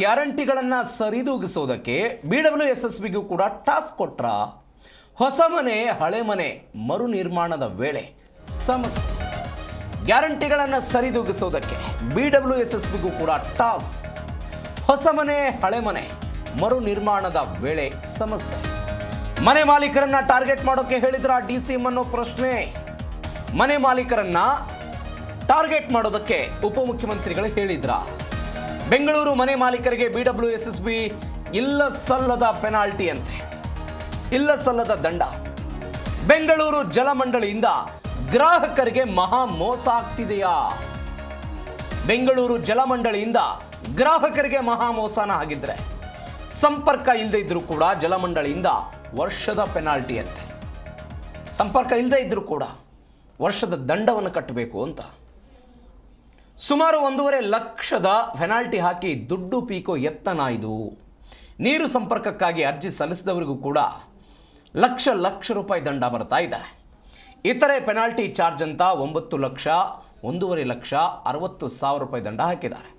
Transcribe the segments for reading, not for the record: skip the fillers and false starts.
ಗ್ಯಾರಂಟಿಗಳನ್ನ ಸರಿದೂಗಿಸೋದಕ್ಕೆ BWSSBಗೂ ಕೂಡ ಟಾಸ್ಕ್ ಕೊಟ್ರ. ಹೊಸ ಮನೆ ಹಳೆ ಮನೆ ಮರು ನಿರ್ಮಾಣದ ವೇಳೆ ಸಮಸ್ಯೆ. ಗ್ಯಾರಂಟಿಗಳನ್ನ ಸರಿದೂಗಿಸೋದಕ್ಕೆ BWSSBಗೂ ಕೂಡ ಟಾಸ್ಕ್. ಹೊಸ ಮನೆ ಹಳೆ ಮನೆ ಮರು ನಿರ್ಮಾಣದ ವೇಳೆ ಸಮಸ್ಯೆ. ಮನೆ ಮಾಲೀಕರನ್ನ ಟಾರ್ಗೆಟ್ ಮಾಡೋಕೆ ಹೇಳಿದ್ರ DCM ಅನ್ನೋ ಪ್ರಶ್ನೆ. ಮನೆ ಮಾಲೀಕರನ್ನ ಟಾರ್ಗೆಟ್ ಮಾಡೋದಕ್ಕೆ ಉಪಮುಖ್ಯಮಂತ್ರಿಗಳು ಹೇಳಿದ್ರ. ಬೆಂಗಳೂರು ಮನೆ ಮಾಲೀಕರಿಗೆ BWSSB ಇಲ್ಲ ಸಲ್ಲದ ಪೆನಾಲ್ಟಿ ಅಂತೆ, ಇಲ್ಲ ಸಲ್ಲದ ದಂಡ. ಬೆಂಗಳೂರು ಜಲಮಂಡಳಿಯಿಂದ ಗ್ರಾಹಕರಿಗೆ ಮಹಾ ಮೋಸ ಆಗ್ತಿದೆಯಾ? ಬೆಂಗಳೂರು ಜಲಮಂಡಳಿಯಿಂದ ಗ್ರಾಹಕರಿಗೆ ಮಹಾ ಮೋಸನ ಆಗಿದ್ರೆ ಸಂಪರ್ಕ ಇಲ್ಲದೆ ಇದ್ರೂ ಕೂಡ ಜಲಮಂಡಳಿಯಿಂದ ವರ್ಷದ ಪೆನಾಲ್ಟಿ ಅಂತೆ. ಸಂಪರ್ಕ ಇಲ್ಲದೆ ಇದ್ರೂ ಕೂಡ ವರ್ಷದ ದಂಡವನ್ನು ಕಟ್ಟಬೇಕು ಅಂತ. ಸುಮಾರು 1.5 ಲಕ್ಷದ ಪೆನಾಲ್ಟಿ ಹಾಕಿ ದುಡ್ಡು ಪೀಕೋ ಎತ್ತನಾಯ್ದು. ನೀರು ಸಂಪರ್ಕಕ್ಕಾಗಿ ಅರ್ಜಿ ಸಲ್ಲಿಸಿದವರಿಗೂ ಕೂಡ ಲಕ್ಷ ರೂಪಾಯಿ ದಂಡ ಬರ್ತಾ ಇದ್ದಾರೆ. ಇತರೆ ಪೆನಾಲ್ಟಿ ಚಾರ್ಜ್ ಅಂತ 9 ಲಕ್ಷ, 1.5 ಲಕ್ಷ, 60,000 ರೂಪಾಯಿ ದಂಡ ಹಾಕಿದ್ದಾರೆ.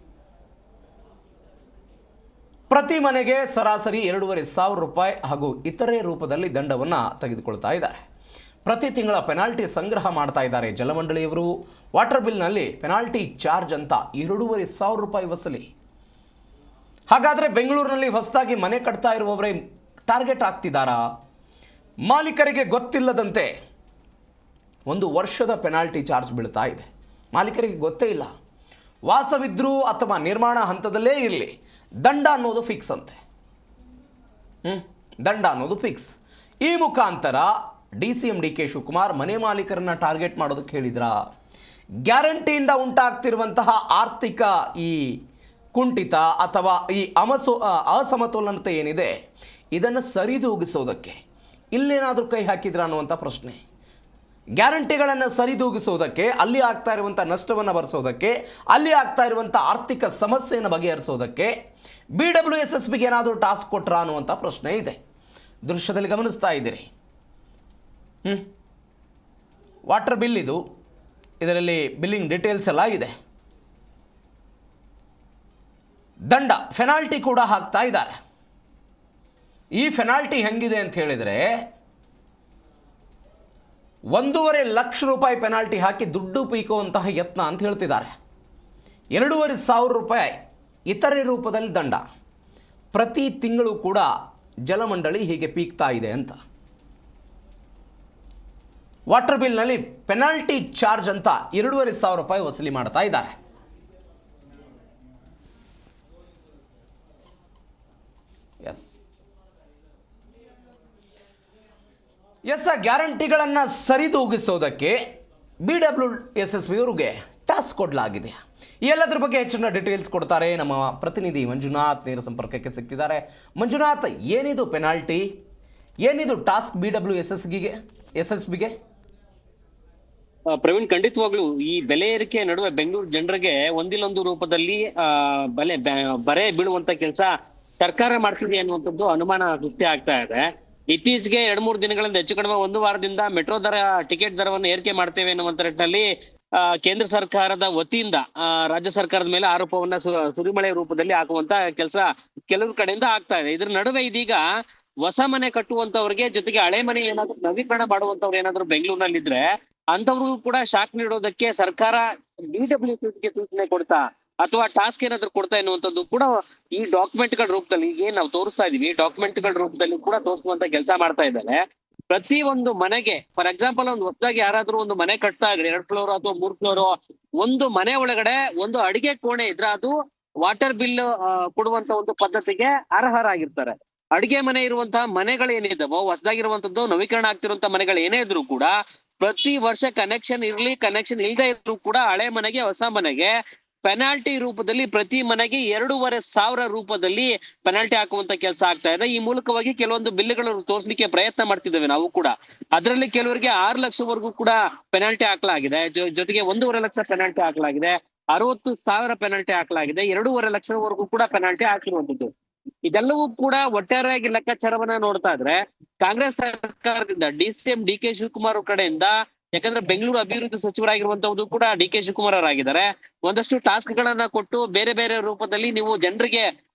ಪ್ರತಿ ಮನೆಗೆ ಸರಾಸರಿ 2,500 ರೂಪಾಯಿ ಹಾಗೂ ಇತರೆ ರೂಪದಲ್ಲಿ ದಂಡವನ್ನು ತೆಗೆದುಕೊಳ್ತಾ ಇದ್ದಾರೆ. ಪ್ರತಿ ತಿಂಗಳ ಪೆನಾಲ್ಟಿ ಸಂಗ್ರಹ ಮಾಡ್ತಾ ಇದ್ದಾರೆ ಜಲಮಂಡಳಿಯವರು. ವಾಟರ್ ಬಿಲ್ನಲ್ಲಿ ಪೆನಾಲ್ಟಿ ಚಾರ್ಜ್ ಅಂತ 2,500 ರೂಪಾಯಿ ವಸೂಲಿ. ಹಾಗಾದರೆ ಬೆಂಗಳೂರಿನಲ್ಲಿ ಹೊಸದಾಗಿ ಮನೆ ಕಟ್ತಾ ಇರುವವರೇ ಟಾರ್ಗೆಟ್ ಆಗ್ತಿದ್ದಾರಾ? ಮಾಲೀಕರಿಗೆ ಗೊತ್ತಿಲ್ಲದಂತೆ 1 ವರ್ಷದ ಪೆನಾಲ್ಟಿ ಚಾರ್ಜ್ ಬೀಳ್ತಾ ಇದೆ. ಮಾಲೀಕರಿಗೆ ಗೊತ್ತೇ ಇಲ್ಲ. ವಾಸವಿದ್ರೂ ಅಥವಾ ನಿರ್ಮಾಣ ಹಂತದಲ್ಲೇ ಇರಲಿ, ದಂಡ ಅನ್ನೋದು ಫಿಕ್ಸ್ ಅಂತೆ. ದಂಡ ಅನ್ನೋದು ಫಿಕ್ಸ್. ಈ ಮುಖಾಂತರ DCM DK ಶಿವಕುಮಾರ್ ಮನೆ ಮಾಲೀಕರನ್ನ ಟಾರ್ಗೆಟ್ ಮಾಡೋದಕ್ಕೆ ಹೇಳಿದ್ರ. ಗ್ಯಾರಂಟಿಯಿಂದ ಉಂಟಾಗ್ತಿರುವಂತಹ ಆರ್ಥಿಕ ಈ ಕುಂಠಿತ ಅಥವಾ ಈ ಅಸಮತೋಲನತೆ ಏನಿದೆ, ಇದನ್ನು ಸರಿದೂಗಿಸೋದಕ್ಕೆ ಇಲ್ಲೇನಾದರೂ ಕೈ ಹಾಕಿದ್ರ ಅನ್ನುವಂಥ ಪ್ರಶ್ನೆ. ಗ್ಯಾರಂಟಿಗಳನ್ನು ಸರಿದೂಗಿಸೋದಕ್ಕೆ, ಅಲ್ಲಿ ಆಗ್ತಾ ಇರುವಂಥ ನಷ್ಟವನ್ನು ಭರಿಸೋದಕ್ಕೆ, ಅಲ್ಲಿ ಆಗ್ತಾ ಇರುವಂಥ ಆರ್ಥಿಕ ಸಮಸ್ಯೆಯನ್ನು ಬಗೆಹರಿಸೋದಕ್ಕೆ BWSSBಗೆ ಏನಾದರೂ ಟಾಸ್ಕ್ ಕೊಟ್ರ ಅನ್ನುವಂಥ ಪ್ರಶ್ನೆ ಇದೆ. ದೃಶ್ಯದಲ್ಲಿ ಗಮನಿಸ್ತಾ ಇದ್ದೀರಿ. ವಾಟರ್ ಬಿಲ್ ಇದು. ಇದರಲ್ಲಿ ಬಿಲ್ಲಿಂಗ್ ಡೀಟೇಲ್ಸ್ ಎಲ್ಲ ಇದೆ. ದಂಡ ಪೆನಾಲ್ಟಿ ಕೂಡ ಹಾಕ್ತಾ ಇದ್ದಾರೆ. ಈ ಪೆನಾಲ್ಟಿ ಹೆಂಗಿದೆ ಅಂತ ಹೇಳಿದರೆ 1.5 ಲಕ್ಷ ರೂಪಾಯಿ ಪೆನಾಲ್ಟಿ ಹಾಕಿ ದುಡ್ಡು ಪೀಕುವಂತಹ ಯತ್ನ ಅಂತ ಹೇಳ್ತಿದ್ದಾರೆ. 2,500 ರೂಪಾಯಿ ಇತರೆ ರೂಪದಲ್ಲಿ ದಂಡ. ಪ್ರತಿ ತಿಂಗಳು ಕೂಡ ಜಲಮಂಡಳಿ ಹೀಗೆ ಪೀಕ್ತಾ ಇದೆ ಅಂತ. ವಾಟರ್ ಬಿಲ್ನಲ್ಲಿ ಪೆನಾಲ್ಟಿ ಚಾರ್ಜ್ ಅಂತ 2,500 ರೂಪಾಯಿ ವಸೂಲಿ ಮಾಡ್ತಾ ಇದ್ದಾರೆ. ಗ್ಯಾರಂಟಿಗಳನ್ನು ಸರಿದೂಗಿಸೋದಕ್ಕೆ BWSSB ಅವರಿಗೆ ಟಾಸ್ಕ್ ಕೊಡಲಾಗಿದೆ. ಎಲ್ಲದರ ಬಗ್ಗೆ ಹೆಚ್ಚಿನ ಡೀಟೇಲ್ಸ್ ಕೊಡ್ತಾರೆ ನಮ್ಮ ಪ್ರತಿನಿಧಿ ಮಂಜುನಾಥ್. ನೇರ ಸಂಪರ್ಕಕ್ಕೆ ಸಿಗ್ತಿದ್ದಾರೆ. ಮಂಜುನಾಥ್, ಏನಿದು ಪೆನಾಲ್ಟಿ, ಏನಿದು ಟಾಸ್ಕ್ BWSSBಗೆ? ಪ್ರವೀಣ್, ಖಂಡಿತವಾಗ್ಲು ಈ ಬೆಲೆ ಏರಿಕೆ ನಡುವೆ ಬೆಂಗಳೂರು ಜನರಿಗೆ ಒಂದಿಲ್ಲೊಂದು ರೂಪದಲ್ಲಿ ಬರೆ ಬೀಳುವಂತ ಕೆಲಸ ಸರ್ಕಾರ ಮಾಡ್ತಿದೆ ಅನ್ನುವಂಥದ್ದು ಅನುಮಾನ ಸೃಷ್ಟಿ ಆಗ್ತಾ ಇದೆ. ಇತ್ತೀಚೆಗೆ 2-3 ದಿನಗಳಿಂದ ಹೆಚ್ಚು ಕಡಿಮೆ 1 ವಾರದಿಂದ ಮೆಟ್ರೋ ಟಿಕೆಟ್ ದರವನ್ನು ಏರಿಕೆ ಮಾಡ್ತೇವೆ ಅನ್ನುವಂತ ನಿಟ್ಟಿನಲ್ಲಿ ಕೇಂದ್ರ ಸರ್ಕಾರದ ವತಿಯಿಂದ ರಾಜ್ಯ ಸರ್ಕಾರದ ಮೇಲೆ ಆರೋಪವನ್ನ ಸುರಿಮಳೆ ರೂಪದಲ್ಲಿ ಹಾಕುವಂತ ಕೆಲಸ ಕೆಲವು ಕಡೆಯಿಂದ ಆಗ್ತಾ ಇದೆ. ಇದ್ರ ನಡುವೆ ಇದೀಗ ಹೊಸ ಮನೆ ಕಟ್ಟುವಂತವ್ರಿಗೆ ಜೊತೆಗೆ ಹಳೆ ಮನೆ ಏನಾದ್ರು ನವೀಕರಣ ಮಾಡುವಂತವ್ರು ಏನಾದ್ರು ಬೆಂಗಳೂರಿನಲ್ಲಿದ್ರೆ ಅಂತವ್ರಿಗೂ ಕೂಡ ಶಾಕ್ ನೀಡೋದಕ್ಕೆ ಸರ್ಕಾರ BWSSBಗೆ ಸೂಚನೆ ಕೊಡ್ತಾ ಅಥವಾ ಟಾಸ್ಕ್ ಏನಾದ್ರು ಕೊಡ್ತಾ ಎನ್ನುವಂಥದ್ದು ಕೂಡ ಈ ಡಾಕ್ಯುಮೆಂಟ್ ಗಳ ರೂಪದಲ್ಲಿ ಈಗ ನಾವು ತೋರಿಸ್ತಾ ಇದೀವಿ, ಡಾಕ್ಯುಮೆಂಟ್ ಗಳ ರೂಪದಲ್ಲಿ ಕೂಡ ತೋರಿಸುವಂತ ಕೆಲಸ ಮಾಡ್ತಾ ಇದ್ದಾರೆ. ಪ್ರತಿ ಒಂದು ಮನೆಗೆ, ಫಾರ್ ಎಕ್ಸಾಂಪಲ್, ಒಂದು ಹೊಸದಾಗಿ ಯಾರಾದ್ರೂ ಒಂದು ಮನೆ ಕಟ್ತಾ ಇದ್ರೆ 2 ಫ್ಲೋರ್ ಅಥವಾ 3 ಫ್ಲೋರ್, ಒಂದು ಮನೆ ಒಳಗಡೆ ಒಂದು ಅಡಿಗೆ ಕೋಣೆ ಇದ್ರೆ ಅದು ವಾಟರ್ ಬಿಲ್ ಕೊಡುವಂತ ಒಂದು ಪದ್ಧತಿಗೆ ಅರ್ಹರಾಗಿರ್ತಾರೆ. ಅಡಿಗೆ ಮನೆ ಇರುವಂತಹ ಮನೆಗಳು ಏನಿದಾವೋ, ಹೊಸದಾಗಿರುವಂತದ್ದು ನವೀಕರಣ ಆಗ್ತಿರುವಂತ ಮನೆಗಳು ಏನೇ ಇದ್ರು ಕೂಡ ಪ್ರತಿ ವರ್ಷ ಕನೆಕ್ಷನ್ ಇರ್ಲಿ, ಕನೆಕ್ಷನ್ ಇಲ್ಲದೆ ಇದ್ರು ಕೂಡ ಹಳೆ ಮನೆಗೆ ಹೊಸ ಮನೆಗೆ ಪೆನಾಲ್ಟಿ ರೂಪದಲ್ಲಿ ಪ್ರತಿ ಮನೆಗೆ 2,500 ರೂಪದಲ್ಲಿ ಪೆನಾಲ್ಟಿ ಹಾಕುವಂತ ಕೆಲಸ ಆಗ್ತಾ ಇದೆ. ಈ ಮೂಲಕವಾಗಿ ಕೆಲವೊಂದು ಬಿಲ್ಗಳನ್ನು ತೋರಿಸಲಿಕ್ಕೆ ಪ್ರಯತ್ನ ಮಾಡ್ತಿದ್ದೇವೆ ನಾವು ಕೂಡ. ಅದರಲ್ಲಿ ಕೆಲವರಿಗೆ 6 ಲಕ್ಷವರೆಗೂ ಕೂಡ ಪೆನಾಲ್ಟಿ ಹಾಕಲಾಗಿದೆ. ಜೊತೆಗೆ 1.5 ಲಕ್ಷ ಪೆನಾಲ್ಟಿ ಹಾಕಲಾಗಿದೆ, 60,000 ಪೆನಾಲ್ಟಿ ಹಾಕಲಾಗಿದೆ, 2.5 ಲಕ್ಷವರೆಗೂ ಕೂಡ ಪೆನಾಲ್ಟಿ ಹಾಕಿರುವಂತದ್ದು. ಇದೆಲ್ಲವೂ ಕೂಡ ಒಟ್ಟಾರೆಯಾಗಿ ಲೆಕ್ಕಾಚಾರವನ್ನ ನೋಡ್ತಾ ಇದ್ರೆ ಕಾಂಗ್ರೆಸ್ ಸರ್ಕಾರದಿಂದ DCM DK ಶಿವಕುಮಾರ್ ಕಡೆಯಿಂದ ಯಾಕಂದ್ರೆ ಬೆಂಗಳೂರು ಅಭಿವೃದ್ಧಿ ಸಚಿವರಾಗಿರುವಂತದ್ದು ಕೂಡ ಡಿ ಕೆ ಶಿವಕುಮಾರ್ ಅವರಾಗಿದ್ದಾರೆ. ಒಂದಷ್ಟು ಟಾಸ್ಕ್ ಗಳನ್ನ ಕೊಟ್ಟು ಬೇರೆ ಬೇರೆ ರೂಪದಲ್ಲಿ ನೀವು ಜನರಿಗೆ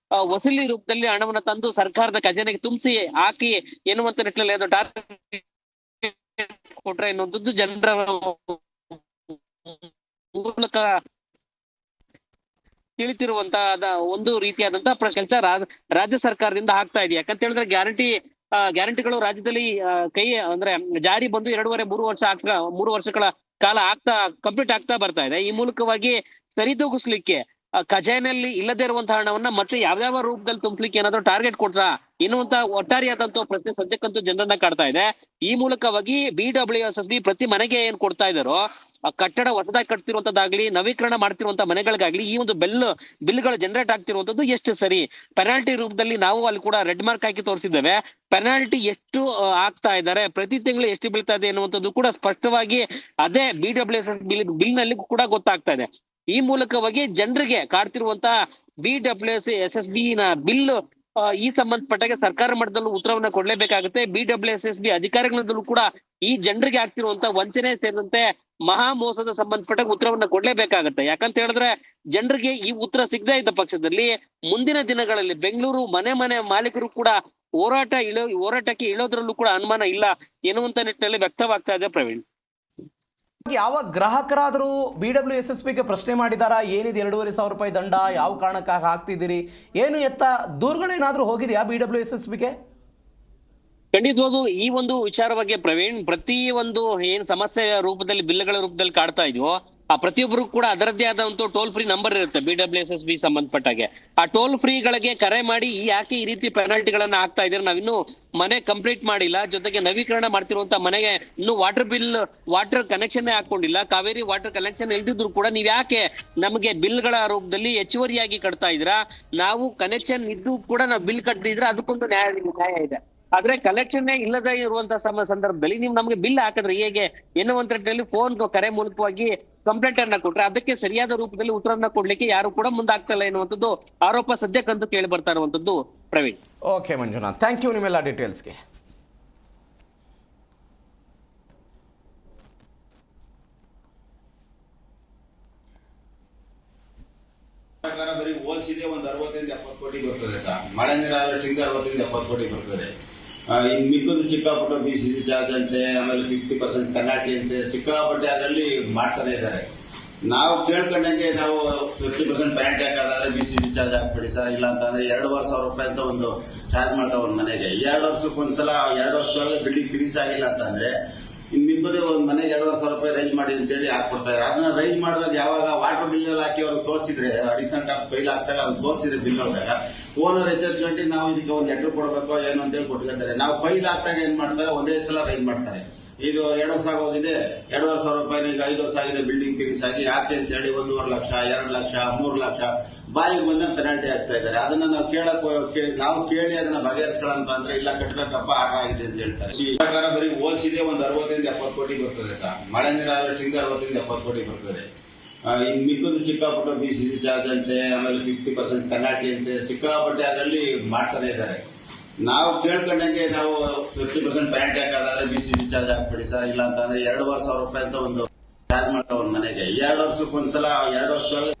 ವಸೂಲಿ ರೂಪದಲ್ಲಿ ಹಣವನ್ನ ತಂದು ಸರ್ಕಾರದ ಖಜಾನೆಗೆ ತುಂಬಿಸಿ ಹಾಕಿ ಎನ್ನುವಂತ ನಿಟ್ಟಿನಲ್ಲಿ ಅದು ಟಾರ್ಗೆಟ್ ಕೊಟ್ರೆ ಎನ್ನುವಂಥದ್ದು ಜನರ ಮೂಲಕ ತಿಳಿತಿರುವಂತಹ ಒಂದು ರೀತಿಯಾದಂತಹ ಕೆಲಸ ರಾಜ್ಯ ಸರ್ಕಾರದಿಂದ ಆಗ್ತಾ ಇದೆ. ಯಾಕಂತ ಹೇಳಿದ್ರೆ ಗ್ಯಾರಂಟಿಗಳು ರಾಜ್ಯದಲ್ಲಿ ಅಂದ್ರೆ ಜಾರಿ ಬಂದು 2.5-3 ವರ್ಷಗಳ ಕಾಲ ಕಂಪ್ಲೀಟ್ ಆಗ್ತಾ ಬರ್ತಾ ಇದೆ. ಈ ಮೂಲಕವಾಗಿ ಸರಿದೂಗಿಸ್ಲಿಕ್ಕೆ ಖಜಾನೆಯಲ್ಲಿ ಇಲ್ಲದೆ ಇರುವಂತಹ ಹಣವನ್ನ ಮತ್ತೆ ಯಾವ್ಯಾವ ರೂಪದಲ್ಲಿ ತುಂಬಲಿಕ್ಕೆ ಏನಾದ್ರು ಟಾರ್ಗೆಟ್ ಕೊಟ್ರ ಎನ್ನುವಂತ ಒಟ್ಟಾರೆಯಾದಂತಹ ಪ್ರಶ್ನೆ ಸದ್ಯಕ್ಕಂತೂ ಜನರನ್ನ ಕಾಡ್ತಾ ಇದೆ. ಈ ಮೂಲಕವಾಗಿ BWSSB ಪ್ರತಿ ಮನೆಗೆ ಏನ್ ಕೊಡ್ತಾ ಇದಾರೋ ಕಟ್ಟಡ ಹೊಸದಾಗಿ ಕಟ್ತಿರುವಂತದ್ದಾಗ್ಲಿ ನವೀಕರಣ ಮಾಡ್ತಿರುವಂತ ಮನೆಗಳಿಗಾಗ್ಲಿ ಈ ಒಂದು ಬಿಲ್ಗಳು ಜನರೇಟ್ ಆಗ್ತಿರುವಂತದ್ದು ಎಷ್ಟು ಸರಿ, ಪೆನಾಲ್ಟಿ ರೂಪದಲ್ಲಿ ನಾವು ಅಲ್ಲಿ ಕೂಡ ರೆಡ್ ಮಾರ್ಕ್ ಹಾಕಿ ತೋರಿಸಿದ್ದೇವೆ. ಪೆನಾಲ್ಟಿ ಎಷ್ಟು ಆಗ್ತಾ ಇದ್ದಾರೆ, ಪ್ರತಿ ತಿಂಗಳು ಎಷ್ಟು ಬೀಳ್ತಾ ಇದೆ ಎನ್ನುವಂಥದ್ದು ಕೂಡ ಸ್ಪಷ್ಟವಾಗಿ ಅದೇ BWSSB ಬಿಲ್ ನಲ್ಲಿ ಕೂಡ ಗೊತ್ತಾಗ್ತಾ ಇದೆ. ಈ ಮೂಲಕವಾಗಿ ಜನರಿಗೆ ಕಾಡ್ತಿರುವಂತಹ BWSSB ನ ಬಿಲ್ ಈ ಸಂಬಂಧಪಟ್ಟಾಗ ಸರ್ಕಾರ ಮಟ್ಟದಲ್ಲೂ ಉತ್ತರವನ್ನ ಕೊಡ್ಲೇಬೇಕಾಗುತ್ತೆ. BWSSB ಅಧಿಕಾರಿಗಳಲ್ಲೂ ಕೂಡ ಈ ಜನರಿಗೆ ಆಗ್ತಿರುವಂತ ವಂಚನೆ ಸೇರಿದಂತೆ ಮಹಾ ಮೋಸದ ಸಂಬಂಧಪಟ್ಟಾಗ ಉತ್ತರವನ್ನ ಕೊಡ್ಲೇಬೇಕಾಗತ್ತೆ. ಯಾಕಂತ ಹೇಳಿದ್ರೆ ಜನರಿಗೆ ಈ ಉತ್ತರ ಸಿಗದೇ ಇದ್ದ ಪಕ್ಷದಲ್ಲಿ ಮುಂದಿನ ದಿನಗಳಲ್ಲಿ ಬೆಂಗಳೂರು ಮನೆ ಮಾಲೀಕರು ಕೂಡ ಹೋರಾಟಕ್ಕೆ ಇಳೋದ್ರಲ್ಲೂ ಕೂಡ ಅನುಮಾನ ಇಲ್ಲ ಎನ್ನುವಂತ ನಿಟ್ಟಿನಲ್ಲಿ ವ್ಯಕ್ತವಾಗ್ತಾ ಇದೆ. ಪ್ರವೀಣ್, ಯಾವ ಗ್ರಾಹಕರಾದರೂ BWSSBಗೆ ಪ್ರಶ್ನೆ ಮಾಡಿದಾರಾ? ಏನಿದೆ 2,500 ರೂಪಾಯಿ ದಂಡ, ಯಾವ ಕಾರಣಕ್ಕಾಗಿ ಹಾಕ್ತಿದ್ದೀರಿ, ಏನು ಎತ್ತ ದೂರುಗಳೇನಾದ್ರೂ ಹೋಗಿದೆಯಾ BWSSBಗೆ? ಖಂಡಿತವಾಗೂ ಈ ಒಂದು ವಿಚಾರ ಬಗ್ಗೆ ಪ್ರವೀಣ್, ಪ್ರತಿ ಒಂದು ಏನ್ ಸಮಸ್ಯೆ ರೂಪದಲ್ಲಿ ಬಿಲ್ಗಳ ರೂಪದಲ್ಲಿ ಕಾಡ್ತಾ ಇದೆಯೋ ಆ ಪ್ರತಿಯೊಬ್ಬರು ಕೂಡ ಅದರದ್ದೇ ಆದಂತ ಟೋಲ್ ಫ್ರೀ ನಂಬರ್ ಇರುತ್ತೆ BWSSB ಸಂಬಂಧಪಟ್ಟಾಗೆ. ಆ ಟೋಲ್ ಫ್ರೀಗಳಿಗೆ ಕರೆ ಮಾಡಿ ಯಾಕೆ ಈ ರೀತಿ ಪೆನಾಲ್ಟಿಗಳನ್ನ ಹಾಕ್ತಾ ಇದ್ರೆ, ನಾವಿನ್ನು ಮನೆ ಕಂಪ್ಲೀಟ್ ಮಾಡಿಲ್ಲ, ಜೊತೆಗೆ ನವೀಕರಣ ಮಾಡ್ತಿರುವಂತ ಮನೆಗೆ ಇನ್ನು ವಾಟರ್ ಕನೆಕ್ಷನ್ ಹಾಕೊಂಡಿಲ್ಲ, ಕಾವೇರಿ ವಾಟರ್ ಕನೆಕ್ಷನ್ ಇಲ್ದಿದ್ರು ಕೂಡ ನೀವ್ ಯಾಕೆ ನಮಗೆ ಬಿಲ್ಗಳ ರೂಪದಲ್ಲಿ ಹೆಚ್ಚುವರಿಯಾಗಿ ಕಟ್ತಾ ಇದ್ದೀರಾ? ನಾವು ಕನೆಕ್ಷನ್ ಇದ್ದು ಕೂಡ ನಾವು ಬಿಲ್ ಕಟ್ಟಿದ್ರೆ ಅದಕ್ಕೊಂದು ನ್ಯಾಯ ಇದೆ. ಆದ್ರೆ ಕಲೆಕ್ಷನ್ ಇಲ್ಲದೆ ಇರುವಂತಹ ಸಂದರ್ಭದಲ್ಲಿ ನೀವು ನಮ್ಗೆ ಬಿಲ್ ಹಾಕಿದ್ರೆ ಹೇಗೆ ಎನ್ನುವಂತ ಫೋನ್ ಕರೆ ಮೂಲಕವಾಗಿ ಕಂಪ್ಲೇಂಟ್ ಅನ್ನ ಕೊಟ್ರೆ ಅದಕ್ಕೆ ಸರಿಯಾದ ರೂಪದಲ್ಲಿ ಉತ್ತರವನ್ನ ಕೊಡ್ಲಿಕ್ಕೆ ಯಾರು ಕೂಡ ಮುಂದಾಗ್ತಾ ಇಲ್ಲ ಎನ್ನುವಂಥದ್ದು ಆರೋಪ ಸದ್ಯಕ್ಕಂತೂ ಕೇಳಿ ಬರ್ತಾ ಇರುವಂತದ್ದು. Praveen, okay Manjunath, thank you ನಿಮ್ಮೆಲ್ಲ ಡೀಟೇಲ್ಸ್ಗೆ. ಬರೀ ಓಸಿದೆ ಒಂದು 60-70 ಕೋಟಿ ಬರ್ತದೆ ಸರ್. ಮಳೆ ನೀರು ಹಾರ್ವೆಸ್ಟಿಂಗ್ 60-70 ಕೋಟಿ ಬರ್ತದೆ. ಇನ್ ಮಿಕ್ಕದು ಚಿಕ್ಕಾಪಟ್ಟೆ BCC ಚಾರ್ಜ್ ಅಂತೆ, ಆಮೇಲೆ 50% ಪೆನಾಲ್ಟಿ ಅಂತೆ, ಸಿಕ್ಕಾಪಟ್ಟೆ ಅದರಲ್ಲಿ ಮಾಡ್ತಾನೆ ಇದ್ದಾರೆ. ನಾವು ಕೇಳ್ಕೊಂಡಂಗೆ ನಾವು 50% ಪೆನಾಲ್ಟಿ ಹಾಕೋದಾದ್ರೆ BCC ಚಾರ್ಜ್ ಹಾಕ್ಬಿಡಿ ಸರ್, ಇಲ್ಲ ಅಂತಂದ್ರೆ 2,500 ರೂಪಾಯಿ ಅಂತ ಒಂದು ಚಾರ್ಜ್ ಮಾಡ್ತಾವ ಒಂದ್ ಮನೆಗೆ. 2 ವರ್ಷಕ್ಕೊಂದ್ಸಲ 2 ವರ್ಷದೊಳಗೆ ಬಿಲ್ಡಿಂಗ್ ಫಿನಿಶ್ ಆಗಿಲ್ಲ ಅಂತಂದ್ರೆ ಇನ್ ಮಿಕ್ಕದೇ ಒಂದ್ ಮನೆಗೆ 2,500 ರೂಪಾಯಿ ರೈಸ್ ಮಾಡಿ ಅಂತೇಳಿ ಹಾಕ್ಬಿಡ್ತಾ ಇದ್ದಾರೆ. ಅದನ್ನ ರೈಸ್ ಮಾಡುವಾಗ ಯಾವಾಗ ವಾಟರ್ ಬಿಲ್ ಅಲ್ಲಿ ಹಾಕಿ ಅವ್ರಿಗೆ ತೋರಿಸಿದ್ರೆ ಅಡಿಷನ್ ಟಾಪ್ ಫೈಲ್ ಆಗ್ತಾಗ ಅದನ್ನ ತೋರಿಸಿದ್ರೆ ಬಿಲ್ ಹೋದಾಗ ಓನರ್ ಎಚ್ಚೆತ್ಕೊಂಡು ನಾವು ಇದಕ್ಕೆ ಒಂದು ಲೆಟರ್ ಕೊಡಬೇಕು ಏನು ಅಂತೇಳಿ ಕೊಟ್ಕೊತಾರೆ. ನಾವು ಫೈಲ್ ಹಾಕ್ತಾಗ ಏನ್ ಮಾಡ್ತಾರೆ, ಒಂದೇ ಸಲ ರೈಸ್ ಮಾಡ್ತಾರೆ. ಇದು 2 ವರ್ಷ ಆಗೋಗಿದೆ, 2,500 ರೂಪಾಯಿ ಈಗ 5 ವರ್ಷ ಆಗಿದೆ ಬಿಲ್ಡಿಂಗ್ ಫಿನಿಶ್ ಆಗಿ, ಯಾಕೆ ಅಂತೇಳಿ 1.5 ಲಕ್ಷ 2 ಲಕ್ಷ 3 ಲಕ್ಷ ಬಾಯಿಗೆ ಬಂದ ಪೆನಾಲ್ಟಿ ಆಗ್ತಾ ಇದ್ದಾರೆ. ಅದನ್ನ ನಾವು ಕೇಳಿ ಅದನ್ನ ಬಗೆಹರಿಸ್ಕೊಳ್ಳಂತ ಅಂದ್ರೆ ಇಲ್ಲ ಕಟ್ಟಬೇಕಪ್ಪ ಆರ್ಡರ್ ಆಗಿದೆ ಅಂತ ಹೇಳ್ತಾರೆ. ಪ್ರಕಾರ ಬರೀ ಓಸಿದೆ ಒಂದು 60-70 ಕೋಟಿ ಬರ್ತದೆ ಸರ್. ಮಳೆ ನೀರು ಹಾರ್ವೆಸ್ಟಿಂಗ್ 60-70 ಕೋಟಿ ಬರ್ತದೆ. ಇನ್ ಮಿಕ್ಕದು ಚಿಕ್ಕಾಪಟ್ಟೆ BCC ಚಾರ್ಜ್ ಅಂತೆ, ಆಮೇಲೆ 50% ಪೆನಾಲ್ಟಿ ಅಂತೆ, ಸಿಕ್ಕಾಪಟ್ಟೆ ಅದರಲ್ಲಿ ಮಾಡ್ತಾನೆ ಇದ್ದಾರೆ. ನಾವು ಕೇಳ್ಕೊಂಡಂಗೆ ನಾವು 50% ಪೆನಾಲ್ಟಿ ಹಾಕೋದಾದ್ರೆ BCC ಚಾರ್ಜ್ ಹಾಕ್ಬಿಡಿ ಸರ್, ಇಲ್ಲ ಅಂತಂದ್ರೆ 2,500 ರೂಪಾಯಿ ಅಂತ ಒಂದು ಚಾರ್ಜ್ ಮಾಡ್ತಾವ ಒಂದ್ ಮನೆಗೆ. 2 ವರ್ಷಕ್ಕೊಂದ್ಸಲ 2 ವರ್ಷದೊಳಗೆ